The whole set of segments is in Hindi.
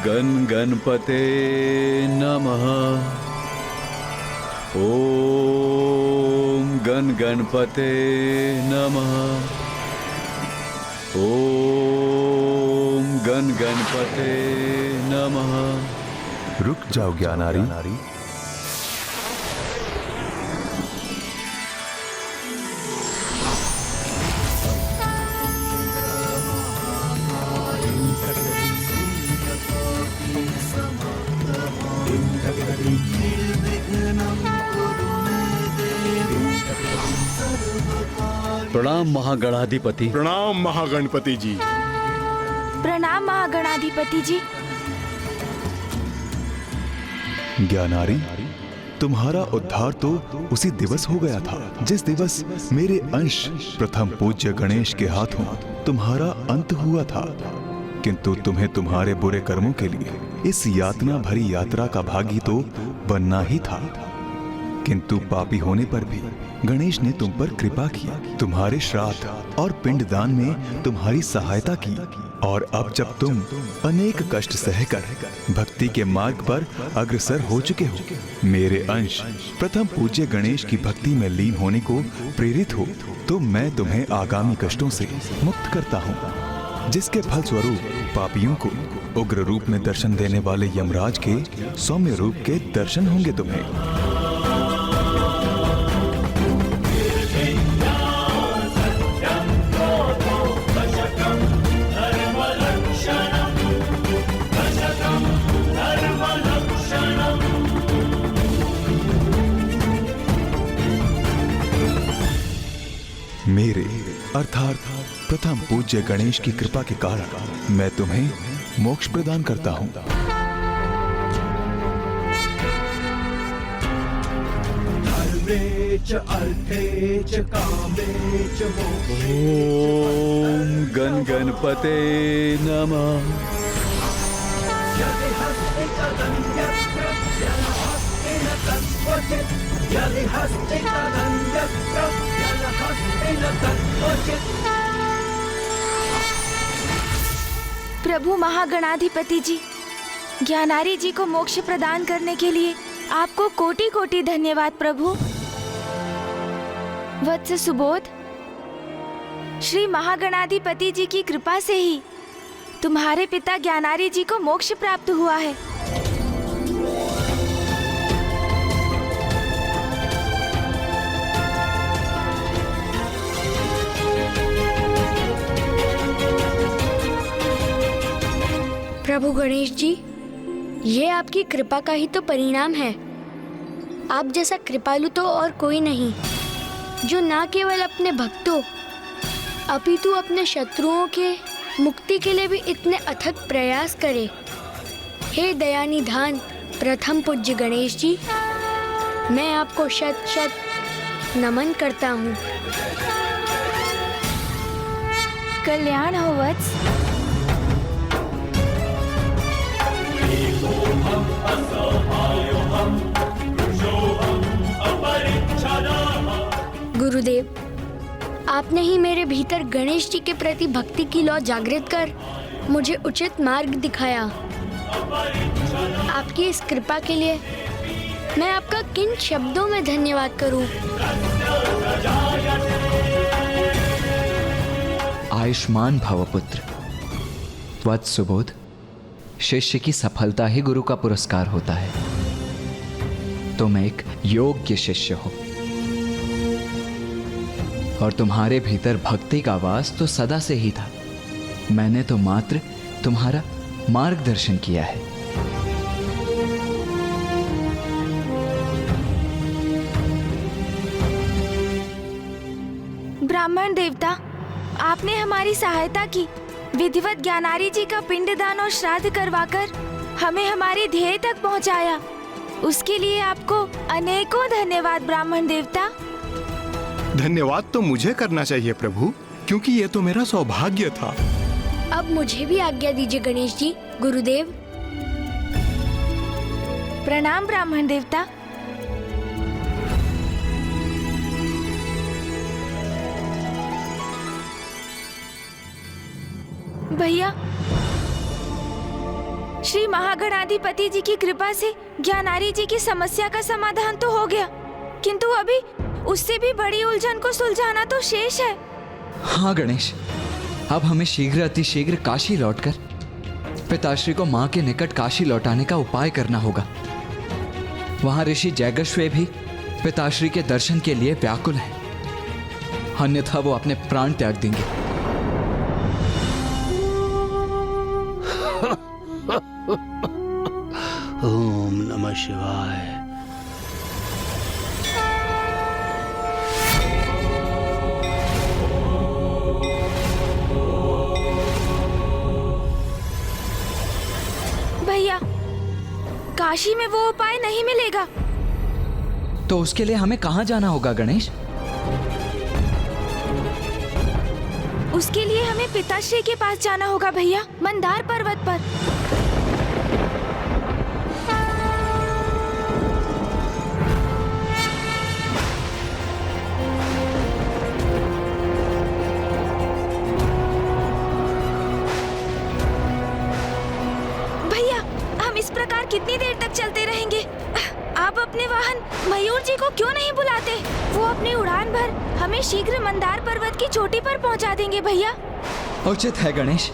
गण गणपते नमः। ओम गण गणपते नमः। ओम गण गणपते नमः। रुक जाओ ज्ञानारी। प्रणाम महागणाधिपति। प्रणाम महागणपति जी। प्रणाम महागणाधिपति जी। ज्ञानारी, तुम्हारा उद्धार तो उसी दिवस हो गया था जिस दिवस मेरे अंश प्रथम पूज्य गणेश के हाथों तुम्हारा अंत हुआ था। किंतु तुम्हें तुम्हारे बुरे कर्मों के लिए इस यातना भरी यात्रा का भागी तो बनना ही था। किंतु पापी होने पर भी गणेश ने तुम पर कृपा की, तुम्हारे श्राद्ध और पिंडदान में तुम्हारी सहायता की। और अब जब तुम अनेक कष्ट सहकर भक्ति के मार्ग पर अग्रसर हो चुके हो, मेरे अंश प्रथम पूज्य गणेश की भक्ति में लीन होने को प्रेरित हो, तो मैं तुम्हें आगामी कष्टों से मुक्त करता हूँ, जिसके फल स्वरूप पापियों को उग्र रूप में दर्शन देने वाले यमराज के सौम्य रूप के दर्शन होंगे तुम्हें। मेरे अर्थात प्रथम पूज्य गणेश की कृपा के कारण मैं तुम्हें मोक्ष प्रदान करता हूँ। ओम गण गणपते नमः। प्रभु महागणाधिपति जी, ज्ञानारी जी को मोक्ष प्रदान करने के लिए आपको कोटि कोटि धन्यवाद प्रभु। वत्स सुबोध, श्री महागणाधिपति जी की कृपा से ही तुम्हारे पिता ज्ञानारी जी को मोक्ष प्राप्त हुआ है। प्रभु गणेश जी, ये आपकी कृपा का ही तो परिणाम है। आप जैसा कृपालु तो और कोई नहीं, जो ना केवल अपने भक्तों अपितु अपने शत्रुओं के मुक्ति के लिए भी इतने अथक प्रयास करे। हे दयानिधान प्रथम पूज्य गणेश जी, मैं आपको शत शत नमन करता हूँ। कल्याण हो वत्स। गुरुदेव, आपने ही मेरे भीतर गणेश जी के प्रति भक्ति की लौ जागृत कर मुझे उचित मार्ग दिखाया। आपकी इस कृपा के लिए मैं आपका किन शब्दों में धन्यवाद करूं? आयुष्मान भव पुत्र। वत्स सुबोध, शिष्य की सफलता ही गुरु का पुरस्कार होता है। तुम एक योग्य शिष्य हो और तुम्हारे भीतर भक्ति का वास तो सदा से ही था। मैंने तो मात्र तुम्हारा मार्गदर्शन किया है। ब्राह्मण देवता, आपने हमारी सहायता की। विधिवत ज्ञानारी जी का पिंडदान और श्राद्ध करवाकर हमें हमारे ध्येय तक पहुंचाया। उसके लिए आपको अनेकों धन्यवाद ब्राह्मण देवता। धन्यवाद तो मुझे करना चाहिए प्रभु, क्योंकि ये तो मेरा सौभाग्य था। अब मुझे भी आज्ञा दीजिए गणेश जी। गुरुदेव। प्रणाम ब्राह्मण देवता। भैया, श्री महागणाधिपति जी की कृपा से ज्ञानारी जी की समस्या का समाधान तो हो गया, किंतु अभी उससे भी बड़ी उलझन को सुलझाना तो शेष है। हाँ गणेश, अब हमें शीघ्र अतिशीघ्र काशी लौटकर पिताश्री को माँ के निकट काशी लौटाने का उपाय करना होगा। वहां ऋषि जैगश्वे भी पिताश्री के दर्शन के लिए व्याकुल है, अन्यथा वो अपने प्राण त्याग देंगे। ओम नमः शिवाय। भैया, काशी में वो उपाय नहीं मिलेगा। तो उसके लिए हमें कहाँ जाना होगा गणेश? उसके लिए हमें पिताश्री के पास जाना होगा भैया, मंदार पर्वत पर। भैया, हम इस प्रकार कितनी देर तक चलते रहेंगे? आप अपने वाहन मयूर जी को क्यों नहीं बुलाते? वो अपनी उड़ान भर हमें शीघ्र मंदार पर्वत की चोटी पर पहुंचा देंगे भैया। उचित है गणेश।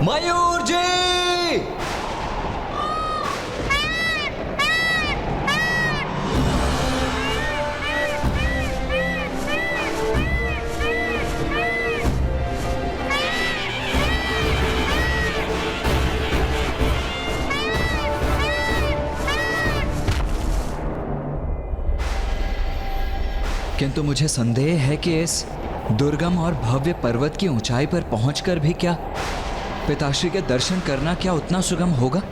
मयूर जी! किंतु मुझे संदेह है कि इस दुर्गम और भव्य पर्वत की ऊंचाई पर पहुंचकर भी क्या पिताश्री के दर्शन करना क्या उतना सुगम होगा?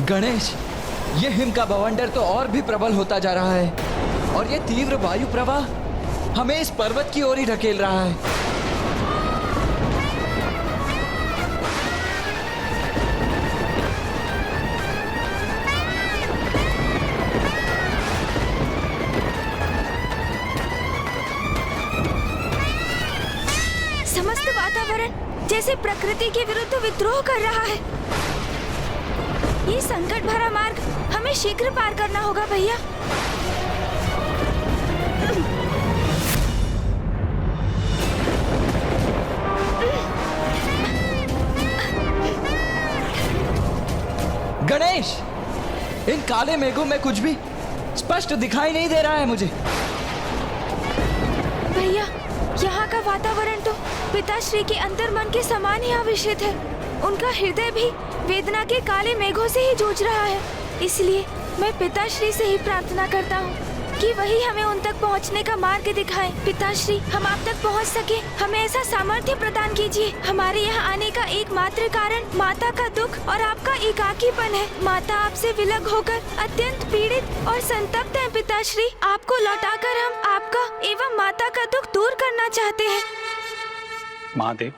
गणेश, ये हिम का बवंडर तो और भी प्रबल होता जा रहा है और ये तीव्र वायु प्रवाह हमें इस पर्वत की ओर ही ढकेल रहा है। समस्त वातावरण जैसे प्रकृति के विरुद्ध विद्रोह कर रहा है। ये संकट भरा मार्ग हमें शीघ्र पार करना होगा भैया। गणेश, इन काले मेघों में कुछ भी स्पष्ट दिखाई नहीं दे रहा है मुझे। भैया, यहाँ का वातावरण तो पिताश्री के अंतर्मन के समान ही आविष्ट है। उनका हृदय भी वेदना के काले मेघों से ही जूझ रहा है। इसलिए मैं पिताश्री से ही प्रार्थना करता हूँ कि वही हमें उन तक पहुँचने का मार्ग दिखाएं। पिताश्री, हम आप तक पहुँच सके, हमें ऐसा सामर्थ्य प्रदान कीजिए। हमारे यहाँ आने का एकमात्र कारण माता का दुख और आपका एकाकीपन है। माता आपसे विलग होकर अत्यंत पीड़ित और संतप्त हैं। पिताश्री, आपको लौटाकर हम आपका एवं माता का दुख दूर करना चाहते हैं। महादेव,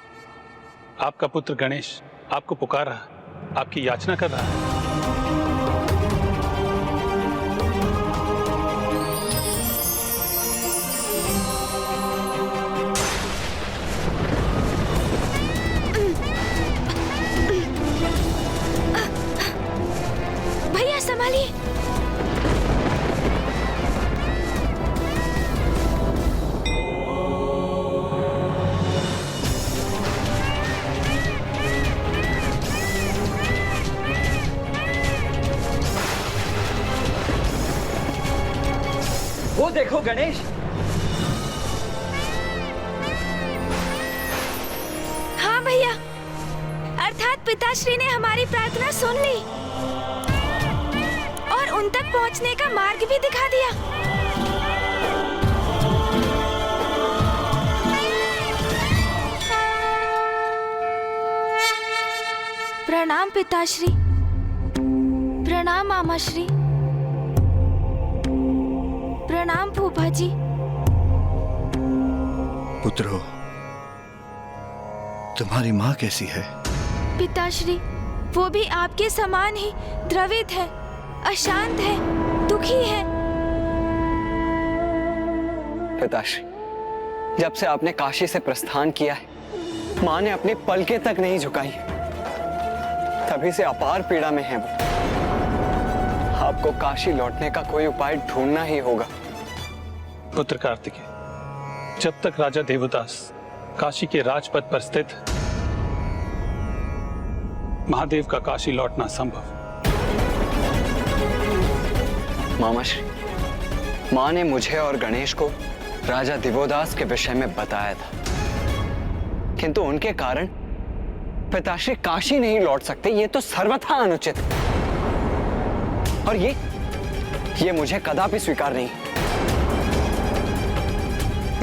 आपका पुत्र गणेश आपको पुकार रहा है, आपकी याचना कर रहा है। भैया संभालिए। वो देखो गणेश, हाँ भैया, अर्थात पिताश्री ने हमारी प्रार्थना सुन ली और उन तक पहुंचने का मार्ग भी दिखा दिया। प्रणाम पिताश्री। प्रणाम मामाश्री। प्रणाम फूफा जी। पुत्रो, तुम्हारी माँ कैसी है? पिताश्री, वो भी आपके समान ही द्रवित है, अशांत है, दुखी है। पिताश्री, जब से आपने काशी से प्रस्थान किया है, माँ ने अपनी पलकें तक नहीं झुकाई। तभी से अपार पीड़ा में है वो। आपको काशी लौटने का कोई उपाय ढूंढना ही होगा। पुत्र कार्तिकेय, जब तक राजा देवदास काशी के राजपथ पर स्थित है, महादेव का काशी लौटना संभव। मामाश्री, माँ ने मुझे और गणेश को राजा दिवोदास के विषय में बताया था, किंतु उनके कारण पिताश्री काशी नहीं लौट सकते। ये तो सर्वथा अनुचित है। और ये मुझे कदापि स्वीकार नहीं।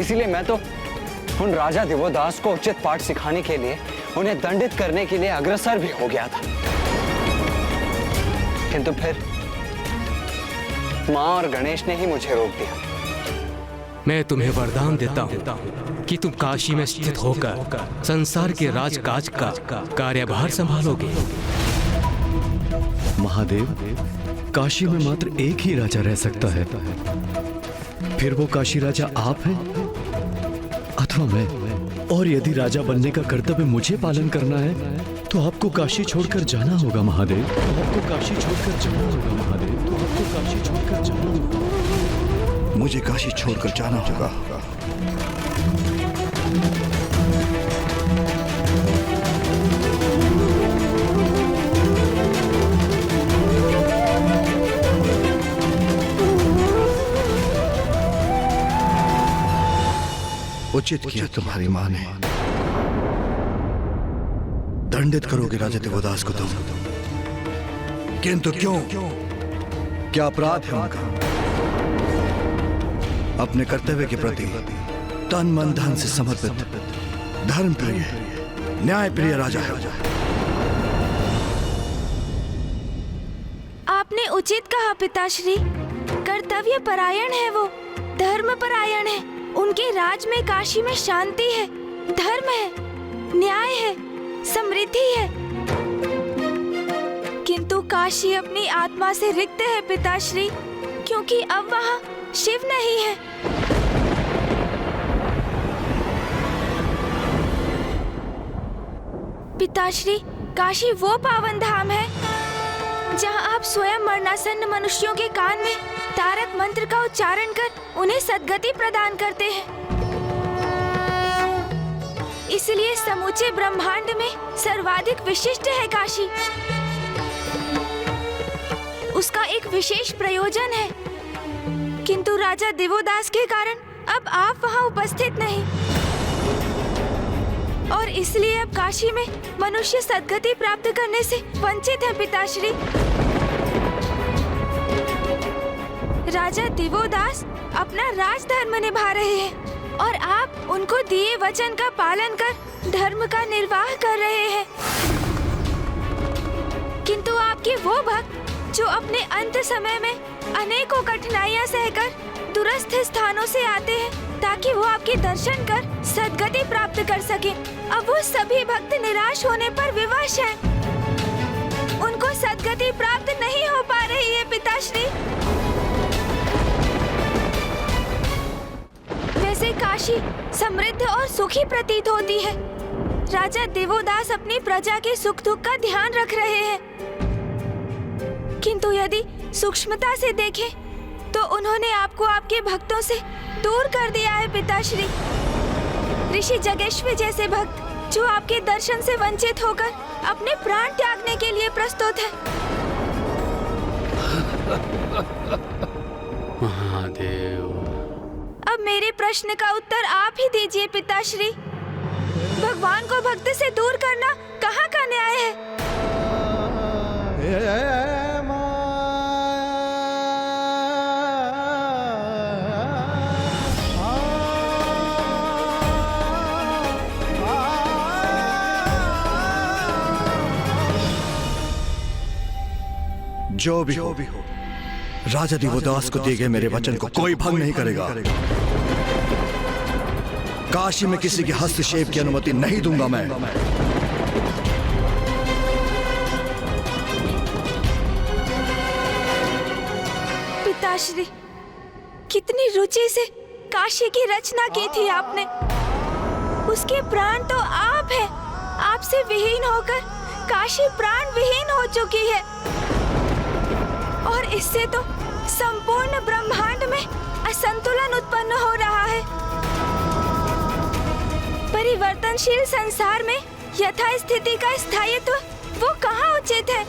इसीलिए मैं तो उन राजा दिवोदास को उचित पाठ सिखाने के लिए, उन्हें दंडित करने के लिए अग्रसर भी हो गया था। किंतु फिर माँ और गणेश ने ही मुझे रोक दिया। मैं तुम्हें वरदान देता हूँ कि तुम काशी में स्थित होकर संसार के राजकाज का कार्यभार संभालोगे। महादेव, काशी में मात्र एक ही राजा रह सकता है। फिर वो काशी राजा आप हैं अथवा मैं। और यदि राजा बनने का कर्तव्य मुझे पालन करना है, तो आपको काशी छोड़कर जाना होगा महादेव। तो आपको काशी छोड़कर जाना होगा महादेव। तो आपको काशी छोड़कर जाना होगा। मुझे काशी छोड़कर जाना होगा। उचित किया तुम्हारी माँ ने। दंडित करोगे राजा दिवोदास को तुम, किंतु क्यों? क्या अपराध है उनका? अपने कर्तव्य के प्रति तन मन धन से समर्पित धर्म प्रिय न्याय प्रिय राजा है। आपने उचित कहा पिताश्री। कर्तव्य परायण है वो, धर्म परायण है। उनके राज में काशी में शांति है, धर्म है, न्याय है, समृद्धि है। किंतु काशी अपनी आत्मा से रिक्त है पिताश्री, क्योंकि अब वहाँ शिव नहीं है। पिताश्री, काशी वो पावन धाम है जहाँ आप स्वयं मरणासन्न मनुष्यों के कान में तारक मंत्र का उच्चारण कर उन्हें सद्गति प्रदान करते हैं। इसलिए समूचे ब्रह्मांड में सर्वाधिक विशिष्ट है काशी। उसका एक विशेष प्रयोजन है, किंतु राजा दिवोदास के कारण अब आप वहाँ उपस्थित नहीं, और इसलिए अब काशी में मनुष्य सद्गति प्राप्त करने से वंचित है पिताश्री। राजा दिवोदास अपना राजधर्म निभा रहे हैं और आप उनको दिए वचन का पालन कर धर्म का निर्वाह कर रहे हैं। किंतु आपके वो भक्त जो अपने अंत समय में अनेकों कठिनाइयां सहकर दूरस्थ स्थानों से आते हैं ताकि वो आपके दर्शन कर सद्गति प्राप्त कर सके, अब वो सभी भक्त निराश होने पर विवश हैं। उनको सद्गति प्राप्त नहीं हो पा रही है पिताश्री। वैसे काशी समृद्ध और सुखी प्रतीत होती है। राजा दिवोदास अपनी प्रजा के सुख दुख का ध्यान रख रहे हैं, किंतु यदि सूक्ष्मता से देखें तो उन्होंने आपको आपके भक्तों से दूर कर दिया है पिताश्री। ऋषि जगेश्वर जैसे भक्त जो आपके दर्शन से वंचित होकर अपने प्राण त्यागने के लिए प्रस्तुत है। महादेव, अब मेरे प्रश्न का उत्तर आप ही दीजिए पिताश्री। भगवान को भक्त से दूर करना कहाँ का न्याय है? जो भी हो, राजा दिवोदास को दिए गए मेरे वचन को कोई भंग नहीं करेगा। काशी में किसी के हस्तक्षेप की अनुमति नहीं दूंगा मैं। पिताश्री, कितनी रुचि से काशी की रचना की थी आपने। उसके प्राण तो आप हैं। आपसे विहीन होकर काशी प्राण विहीन हो चुकी है और इससे तो संपूर्ण ब्रह्मांड में असंतुलन उत्पन्न हो रहा है। परिवर्तनशील संसार में यथास्थिति का स्थायित्व वो कहाँ उचित है?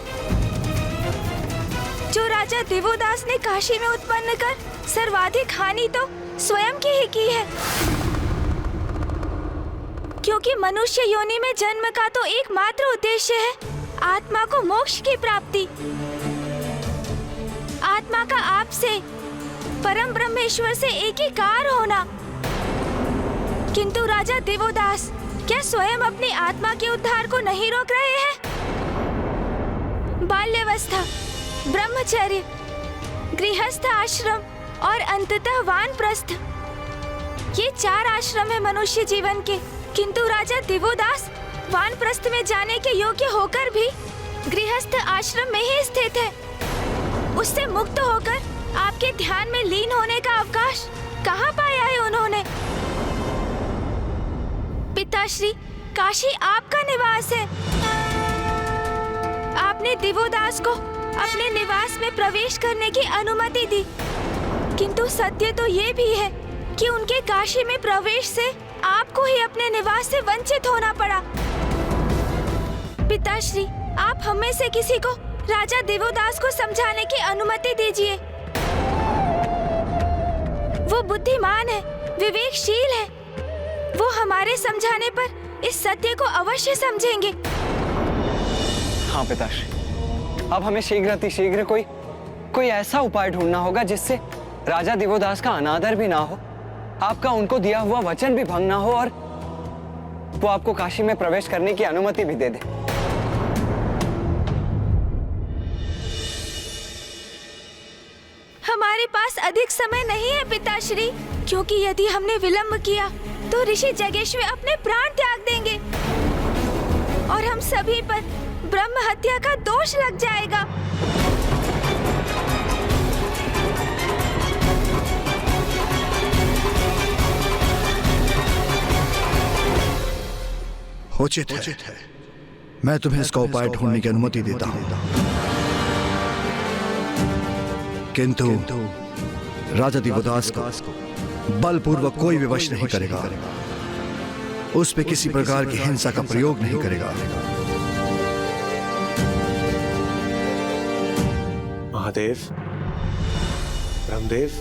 जो राजा दिवोदास ने काशी में उत्पन्न कर सर्वाधिक हानि तो स्वयं की ही की है, क्योंकि मनुष्य योनि में जन्म का तो एकमात्र उद्देश्य है आत्मा को मोक्ष की प्राप्ति। आत्मा का आपसे परम ब्रह्मेश्वर से एकीकार होना। किंतु राजा दिवोदास क्या स्वयं अपनी आत्मा के उद्धार को नहीं रोक रहे हैं? बाल्यावस्था, ब्रह्मचर्य, गृहस्थ आश्रम और अंततः वानप्रस्थ, ये 4 आश्रम है मनुष्य जीवन के। किंतु राजा दिवोदास वानप्रस्थ में जाने के योग्य होकर भी गृहस्थ आश्रम में ही स्थित है। उससे मुक्त होकर आपके ध्यान में लीन होने का अवकाश कहाँ पाया है उन्होंने? पिताश्री, काशी आपका निवास है। आपने दिवोदास को अपने निवास में प्रवेश करने की अनुमति दी, किंतु सत्य तो ये भी है कि उनके काशी में प्रवेश से आपको ही अपने निवास से वंचित होना पड़ा। पिताश्री, आप हम में से किसी को राजा दिवोदास को समझाने की अनुमति दीजिए। वो बुद्धिमान है, विवेकशील है। वो हमारे समझाने पर इस सत्य को अवश्य समझेंगे। हाँ पिताश्री, अब हमें शीघ्र कोई ऐसा उपाय ढूंढना होगा जिससे राजा दिवोदास का अनादर भी ना हो, आपका उनको दिया हुआ वचन भी भंग ना हो और वो आपको काशी में प्रवेश करने की अनुमति भी दे दे। हमारे पास अधिक समय नहीं है पिताश्री, क्योंकि यदि हमने विलंब किया तो ऋषि जगेश्वर अपने प्राण त्याग देंगे और हम सभी पर ब्रह्म हत्या का दोष लग जाएगा। उचित है। मैं तुम्हें इसका उपाय ढूंढने की अनुमति देता हूं, किंतु राजा दिवोदास को बलपूर्वक कोई विवश नहीं करेगा। उस पे किसी प्रकार की हिंसा का प्रयोग नहीं करेगा। महादेव, ब्रह्मदेव,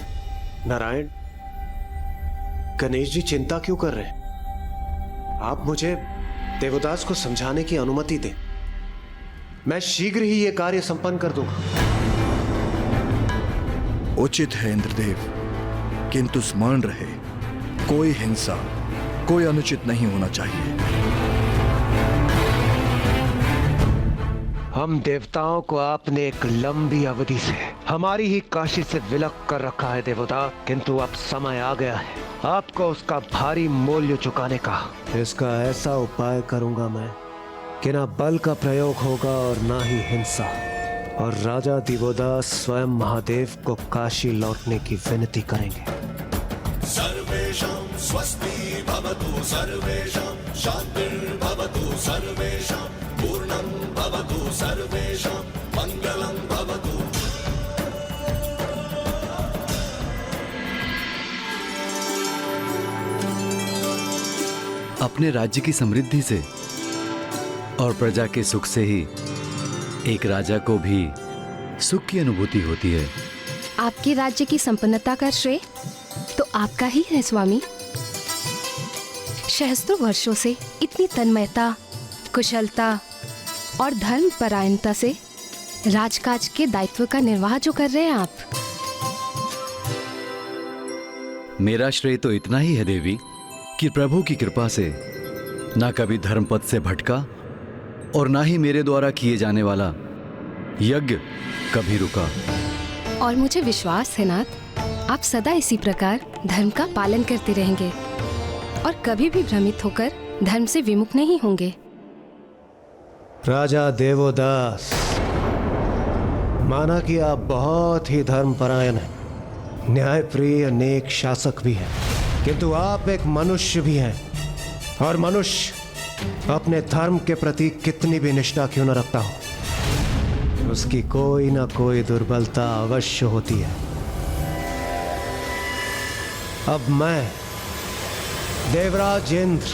नारायण, गणेश जी चिंता क्यों कर रहे हैं? आप मुझे देवदास को समझाने की अनुमति दें। मैं शीघ्र ही यह कार्य संपन्न कर दूंगा। उचित है इंद्रदेव, किंतु स्मरण रहे, कोई हिंसा, कोई अनुचित नहीं होना चाहिए। हम देवताओं को आपने एक लंबी अवधि से हमारी ही काशी से विलक कर रखा है देवता, किंतु अब समय आ गया है आपको उसका भारी मूल्य चुकाने का। इसका ऐसा उपाय करूंगा मैं कि ना बल का प्रयोग होगा और ना ही हिंसा, और राजा दिवोदास स्वयं महादेव को काशी लौटने की विनती करेंगे। सर्वेषां स्वस्ति भवतु, सर्वेषां शान्तिर्भवतु, सर्वेषां पूर्णं भवतु, सर्वेषां मंगलं भवतु। अपने राज्य की समृद्धि से और प्रजा के सुख से ही एक राजा को भी सुख की अनुभूति होती है। आपके राज्य की संपन्नता का श्रेय तो आपका ही है स्वामी। सहस्त्रों वर्षों से इतनी तन्मयता, कुशलता और धर्म परायणता से राजकाज के दायित्व का निर्वाह जो कर रहे हैं आप। मेरा श्रेय तो इतना ही है देवी कि प्रभु की कृपा से ना कभी धर्मपथ से भटका और ना ही मेरे द्वारा किए जाने वाला यज्ञ कभी रुका। और मुझे विश्वास है नाथ, आप सदा इसी प्रकार धर्म का पालन करते रहेंगे और कभी भी भ्रमित होकर धर्म से विमुख नहीं होंगे। राजा देवोदास, माना कि आप बहुत ही धर्मपरायण हैं, न्यायप्रिय नेक शासक भी हैं, किंतु आप एक मनुष्य भी हैं, और मनुष्य अपने धर्म के प्रति कितनी भी निष्ठा क्यों न रखता हो, उसकी कोई ना कोई दुर्बलता अवश्य होती है। अब मैं देवराज इंद्र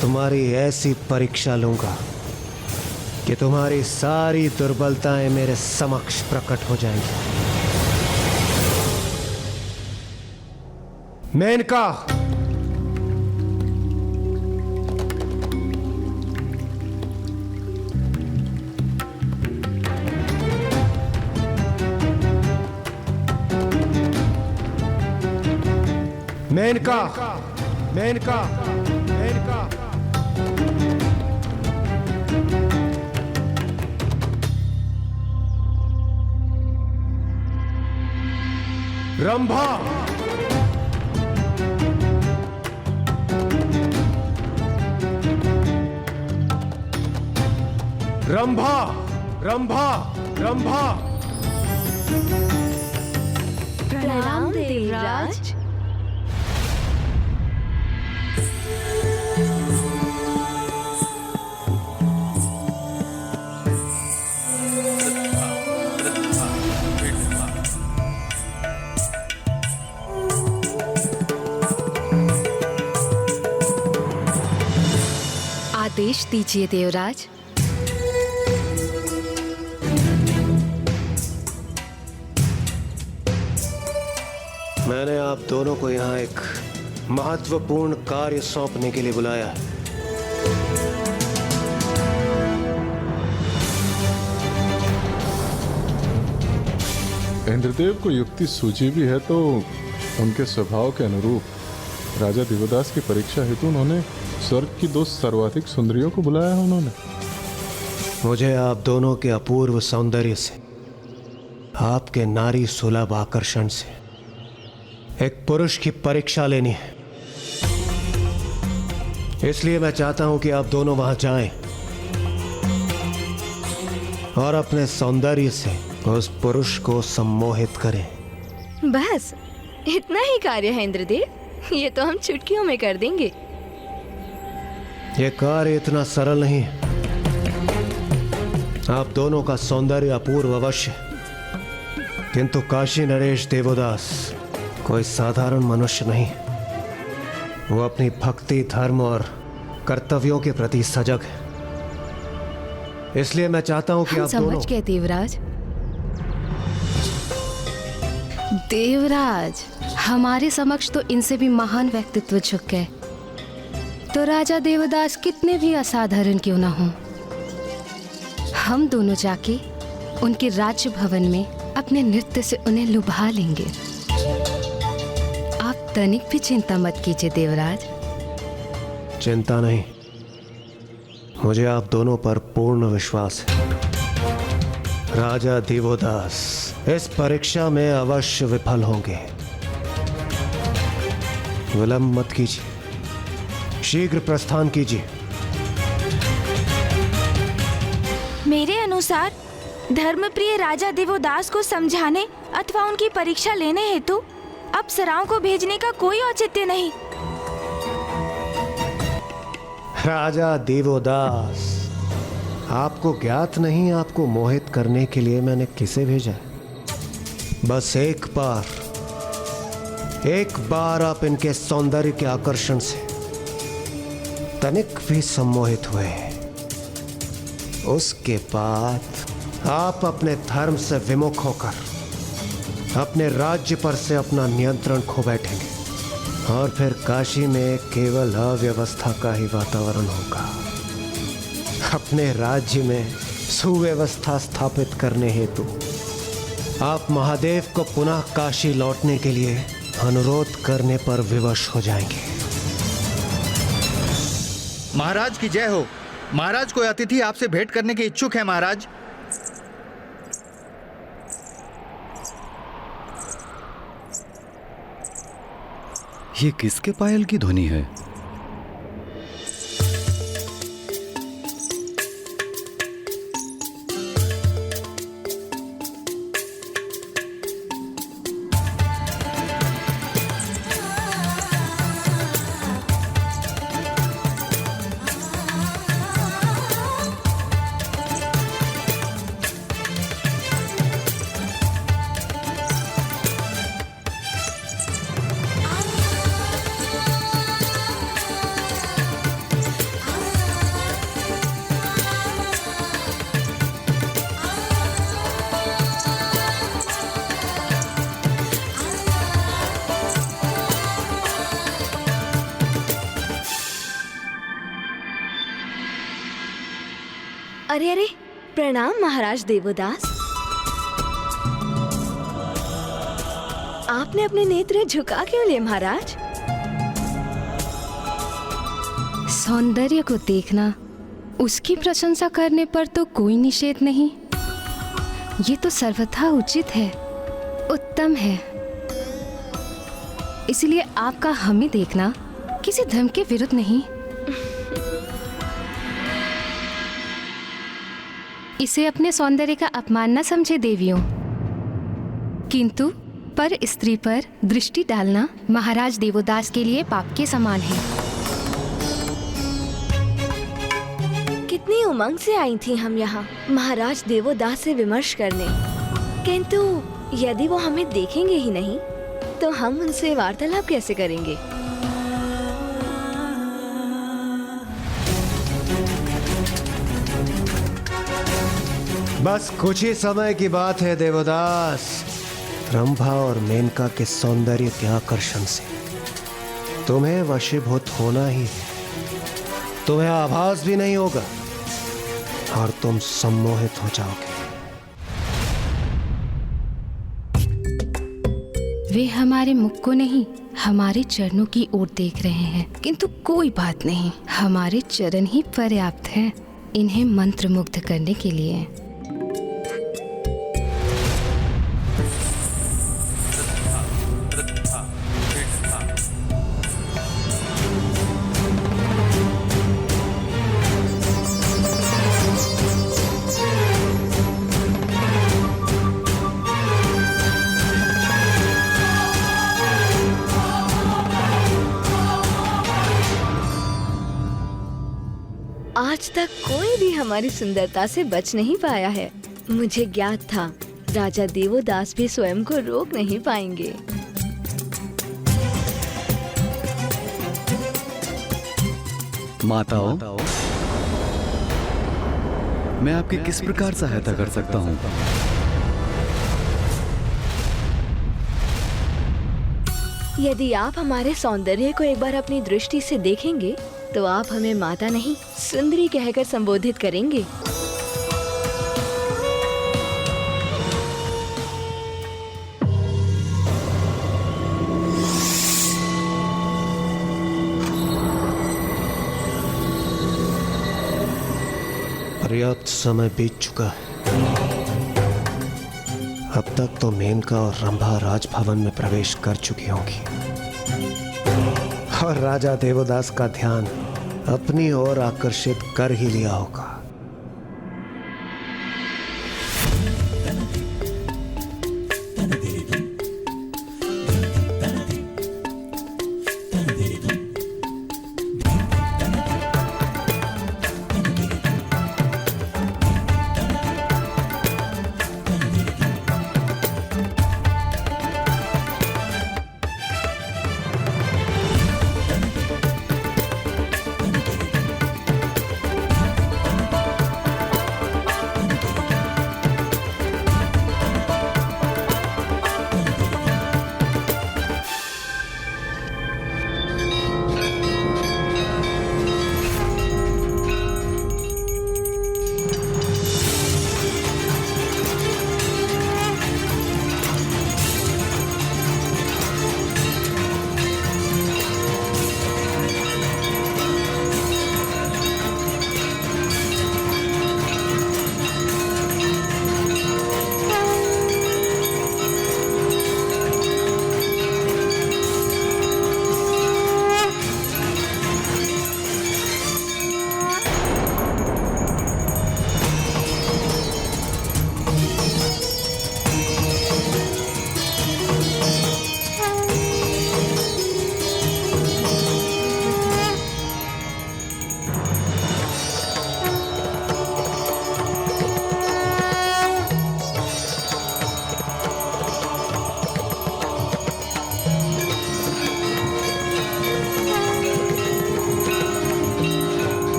तुम्हारी ऐसी परीक्षा लूंगा कि तुम्हारी सारी दुर्बलताएं मेरे समक्ष प्रकट हो जाएंगी। मेनका, मेनका, मेनका, मेनका, रंभा, रंभा, रंभा, रंभा। प्रणाम देवराज। आदेश दीजिए देवराज। मैंने आप दोनों को यहाँ एक महत्वपूर्ण कार्य सौंपने के लिए बुलाया है। इंद्रदेव को युक्ति सूझी भी है तो उनके स्वभाव के अनुरूप राजा दिवोदास की परीक्षा हेतु उन्होंने स्वर्ग की 2 सर्वाधिक सुंदरियों को बुलाया है। उन्होंने मुझे आप दोनों के अपूर्व सौंदर्य से, आपके नारी सुलभ आकर्षण से एक पुरुष की परीक्षा लेनी है। इसलिए मैं चाहता हूं कि आप दोनों वहां जाएं और अपने सौंदर्य से उस पुरुष को सम्मोहित करें। बस इतना ही कार्य है इंद्रदेव, ये तो हम चुटकियों में कर देंगे। यह कार्य इतना सरल नहीं है। आप दोनों का सौंदर्य अपूर्व अवश्य, किंतु काशी नरेश देवोदास कोई साधारण मनुष्य नहीं। वो अपनी भक्ति, धर्म और कर्तव्यों के प्रति सजग है। इसलिए मैं चाहता हूं कि आप दोनों समझ गए देवराज। देवराज, हमारे समक्ष तो इनसे भी महान व्यक्तित्व झुक गए, तो राजा देवदास कितने भी असाधारण क्यों ना हों, हम दोनों जाके उनके राज्य भवन में अपने नृत्य से उन्हें लुभा लेंगे। आप तनिक भी चिंता मत कीजिए देवराज। चिंता नहीं, मुझे आप दोनों पर पूर्ण विश्वास है। राजा दिवोदास इस परीक्षा में अवश्य विफल होंगे। विलंब मत कीजिए, शीघ्र प्रस्थान कीजिए। मेरे अनुसार धर्मप्रिय राजा दिवोदास को समझाने अथवा उनकी परीक्षा लेने हेतु अप्सराओं को भेजने का कोई औचित्य नहीं। राजा देवोदास, आपको ज्ञात नहीं आपको मोहित करने के लिए मैंने किसे भेजा है। बस एक बार आप इनके सौंदर्य के आकर्षण से तनिक भी सम्मोहित हुए, उसके बाद आप अपने धर्म से विमुख होकर अपने राज्य पर से अपना नियंत्रण खो बैठेंगे और फिर काशी में केवल अव्यवस्था का ही वातावरण होगा। अपने राज्य में सुव्यवस्था स्थापित करने हेतु आप महादेव को पुनः काशी लौटने के लिए अनुरोध करने पर विवश हो जाएंगे। महाराज की जय हो। महाराज, कोई अतिथि आपसे भेंट करने के इच्छुक है। महाराज, ये किसके पायल की ध्वनि है? अरे अरे, प्रणाम महाराज देवोदास। आपने अपने नेत्र झुका क्यों लिए महाराज? सौंदर्य को देखना, उसकी प्रशंसा करने पर तो कोई निषेध नहीं। ये तो सर्वथा उचित है, उत्तम है। इसलिए आपका हमें देखना किसी धर्म के विरुद्ध नहीं। इसे अपने सौंदर्य का अपमान न समझे देवियों, किंतु पर स्त्री पर दृष्टि डालना महाराज देवोदास के लिए पाप के समान है। कितनी उमंग से आई थी हम यहाँ महाराज देवोदास से विमर्श करने, किंतु यदि वो हमें देखेंगे ही नहीं तो हम उनसे वार्तालाप कैसे करेंगे? बस कुछ ही समय की बात है देवोदास। रंभा और मेनका के सौंदर्य के आकर्षण से तुम्हें वशीभूत होना ही है। तुम्हें आभास भी नहीं होगा और तुम सम्मोहित हो जाओगे। वे हमारे मुख को नहीं, हमारे चरणों की ओर देख रहे हैं, किंतु कोई बात नहीं, हमारे चरण ही पर्याप्त हैं इन्हें मंत्रमुग्ध करने के लिए। आज तक कोई भी हमारी सुंदरता से बच नहीं पाया है। मुझे ज्ञात था राजा देवोदास भी स्वयं को रोक नहीं पाएंगे। माताओं, मैं आपकी किस प्रकार सहायता कर सकता हूँ? यदि आप हमारे सौंदर्य को एक बार अपनी दृष्टि से देखेंगे तो आप हमें माता नहीं सुंदरी कहकर संबोधित करेंगे। पर्याप्त समय बीत चुका है। अब तक तो मेनका और रंभा राजभवन में प्रवेश कर चुकी होंगी और राजा देवोदास का ध्यान अपनी ओर आकर्षित कर ही लिया होगा।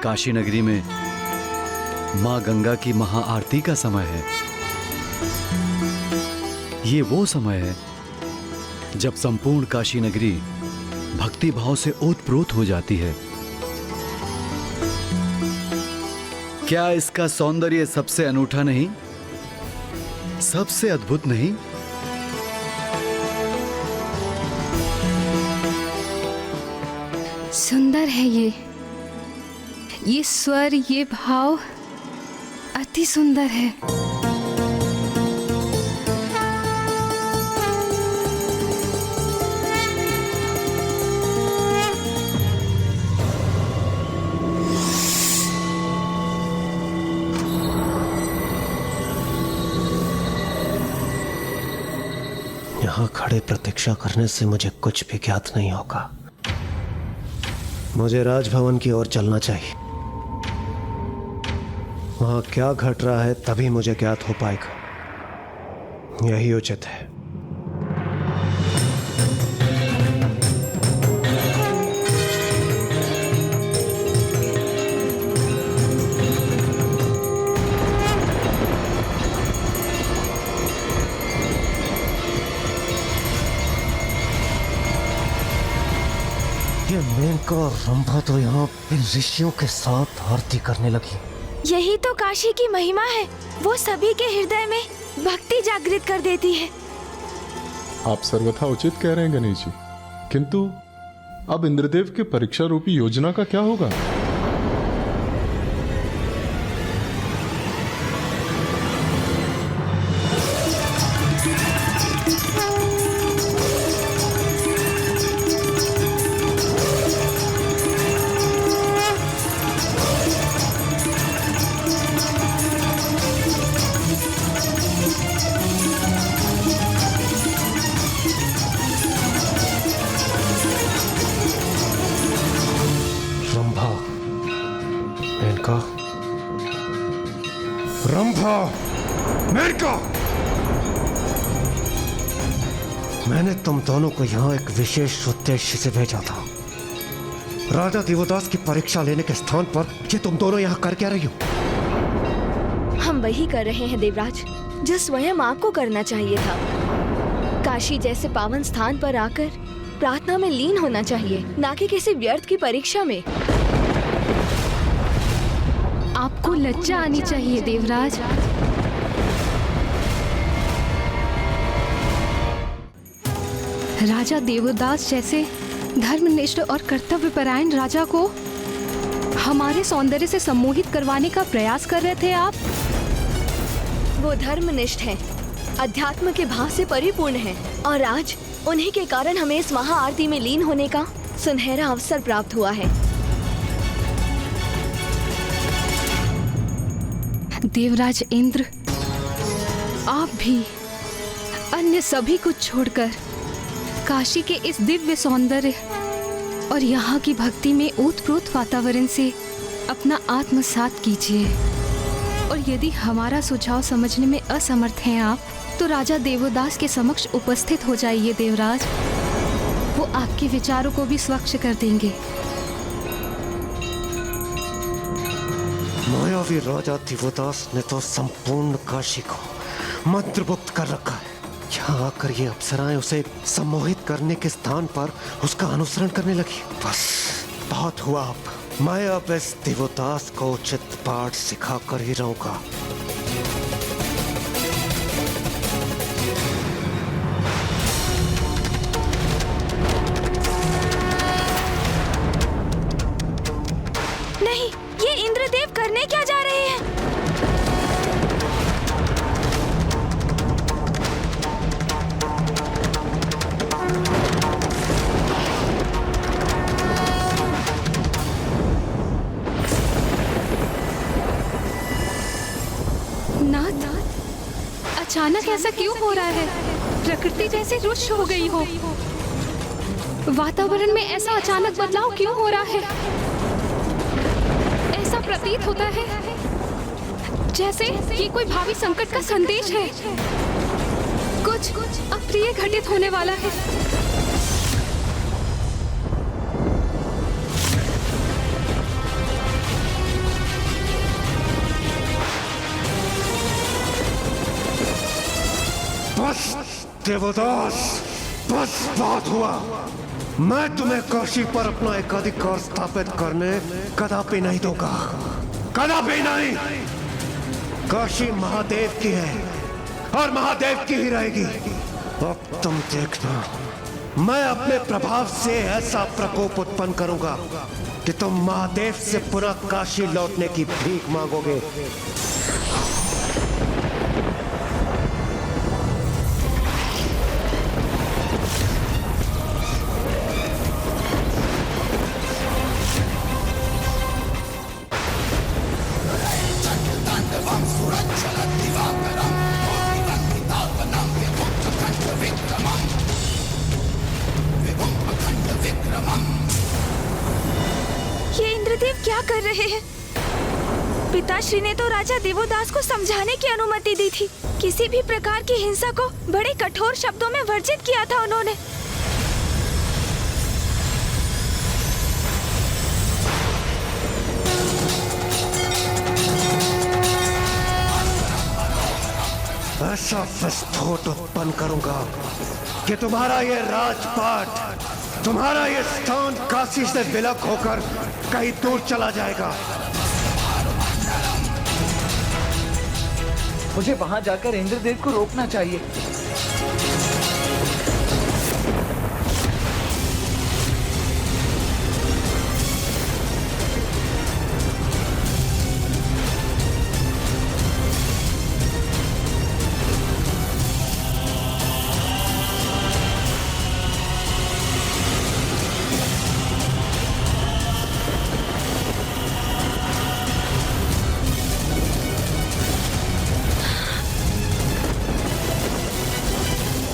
काशी नगरी में माँ गंगा की महाआरती का समय है। ये वो समय है जब संपूर्ण काशी नगरी भक्ति भाव से ओतप्रोत हो जाती है। क्या इसका सौंदर्य सबसे अनूठा नहीं, सबसे अद्भुत नहीं? सुंदर है ये स्वर, ये भाव अति सुंदर है। यहाँ खड़े प्रतीक्षा करने से मुझे कुछ भी ज्ञात नहीं होगा। मुझे राजभवन की ओर चलना चाहिए। वहां क्या घट रहा है तभी मुझे ज्ञात हो पाएगा। यही उचित है। ये मेनका और रंभा तो यहाँ इन ऋषियों के साथ आरती करने लगी। यही तो काशी की महिमा है। वो सभी के हृदय में भक्ति जागृत कर देती है। आप सर्वथा उचित कह रहे हैं गणेश जी, किंतु अब इंद्रदेव के परीक्षा रूपी योजना का क्या होगा? रंभा, मेनका, मैंने तुम दोनों को यहाँ एक विशेष उद्देश्य से भेजा था। राजा दिवोदास की परीक्षा लेने के स्थान पर ये तुम दोनों यहाँ कर क्या रही हो? हम वही कर रहे हैं देवराज, जो स्वयं आपको करना चाहिए था। काशी जैसे पावन स्थान पर आकर प्रार्थना में लीन होना चाहिए, ना कि किसी व्यर्थ की परीक्षा में। आपको लज्जा आनी चाहिए देवराज। राजा देवदास जैसे धर्मनिष्ठ और कर्तव्यपरायण राजा को हमारे सौंदर्य से सम्मोहित करवाने का प्रयास कर रहे थे आप। वो धर्मनिष्ठ हैं, अध्यात्म के भाव से परिपूर्ण हैं, और आज उन्हीं के कारण हमें इस महाआरती में लीन होने का सुनहरा अवसर प्राप्त हुआ है। देवराज इंद्र, आप भी अन्य सभी कुछ छोड़कर काशी के इस दिव्य सौंदर्य और यहाँ की भक्ति में ओतप्रोत वातावरण से अपना आत्मसात कीजिए। और यदि हमारा सुझाव समझने में असमर्थ हैं आप, तो राजा देवदास के समक्ष उपस्थित हो जाइए देवराज। वो आपके विचारों को भी स्वच्छ कर देंगे। मायावी राजा दिवोदास ने तो संपूर्ण काशी को मंत्रमुग्ध कर रखा है। यहाँ आकर ये अप्सराएं उसे सम्मोहित करने के स्थान पर उसका अनुसरण करने लगी। बस बहुत हुआ। अब मैं अब इस दिवोदास को उचित पाठ सिखा कर ही रहूंगा। नहीं, ये इंद्रदेव करने क्या जा रहे हैं? नाथ, अचानक ऐसा क्यों हो रहा है? प्रकृति जैसे रुष्ट हो गई हो। वातावरण में ऐसा अचानक बदलाव क्यों हो रहा है? ऐसा प्रतीत होता है जैसे ये कोई भावी संकट का संदेश है। कुछ अप्रिय घटित होने वाला है। देवदास, बस बात हुआ। मैं तुम्हें काशी पर अपना एकाधिकार स्थापित करने कदापि नहीं दूंगा, कदापि नहीं। काशी महादेव की है और महादेव की ही रहेगी। अब तुम देखना, मैं अपने प्रभाव से ऐसा प्रकोप उत्पन्न करूंगा कि तुम महादेव से पुनः काशी लौटने की भीख मांगोगे। ये इंद्रदेव क्या कर रहे हैं? पिताश्री ने तो राजा देवोदास को समझाने की अनुमति दी थी। किसी भी प्रकार की हिंसा को बड़े कठोर शब्दों में वर्जित किया था उन्होंने। ऐसा विस्फोट उत्पन्न करूंगा कि तुम्हारा ये राजपाट, तुम्हारा ये स्थान काशी से विलक होकर कहीं दूर चला जाएगा। मुझे वहां जाकर इंद्रदेव को रोकना चाहिए।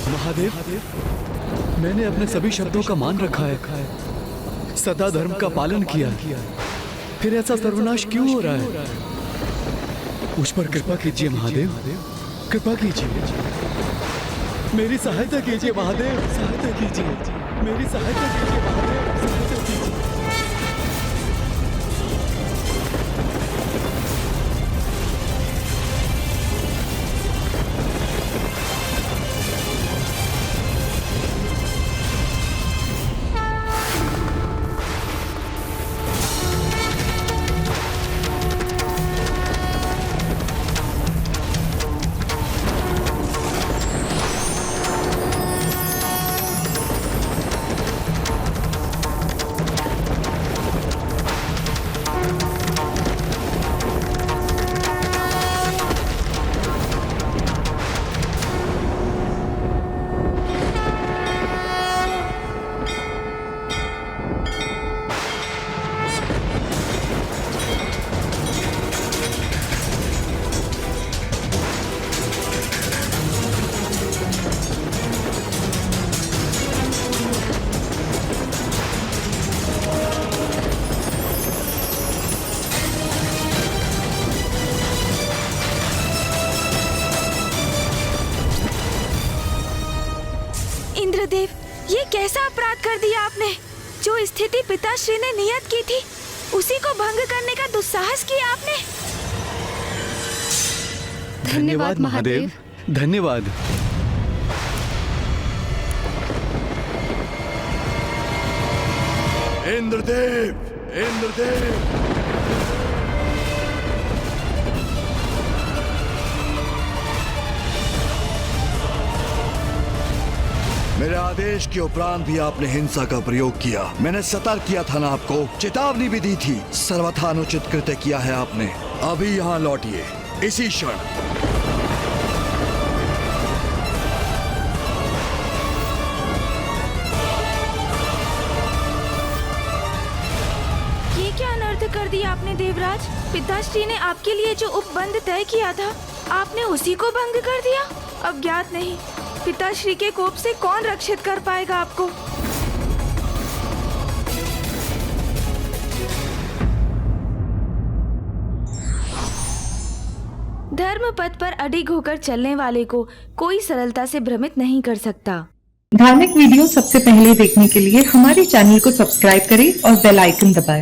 महादेव, मैंने अपने सभी शब्दों का मान रखा है, सदा धर्म का पालन किया, फिर ऐसा सर्वनाश क्यों हो रहा है? मुझ पर कृपा कीजिए महादेव, कृपा कीजिए, मेरी सहायता कीजिए महादेव, सहायता कीजिए, मेरी सहायता कीजिए महादेव, सहायता कीजिए। इंद्रदेव, ये कैसा अपराध कर दिया आपने? जो स्थिति पिताश्री ने नियत की थी, उसी को भंग करने का दुस्साहस किया आपने। धन्यवाद महादेव, धन्यवाद। इंद्रदेव, इंद्रदेव, मेरे आदेश के उपरांत भी आपने हिंसा का प्रयोग किया। मैंने सतर्क किया था ना, आपको चेतावनी भी दी थी। सर्वथा अनुचित कृत्य किया है आपने। अभी यहाँ लौटिए, इसी क्षण। ये क्या अनर्थ कर दिया आपने देवराज? पिताश्री ने आपके लिए जो उपबंध तय किया था, आपने उसी को भंग कर दिया। अब ज्ञात नहीं पिताश्री के कोप से कौन रक्षित कर पाएगा आपको। धर्म पथ पर अडिग होकर चलने वाले को कोई सरलता से भ्रमित नहीं कर सकता। धार्मिक वीडियो सबसे पहले देखने के लिए हमारे चैनल को सब्सक्राइब करें और बेल आइकन दबाएं।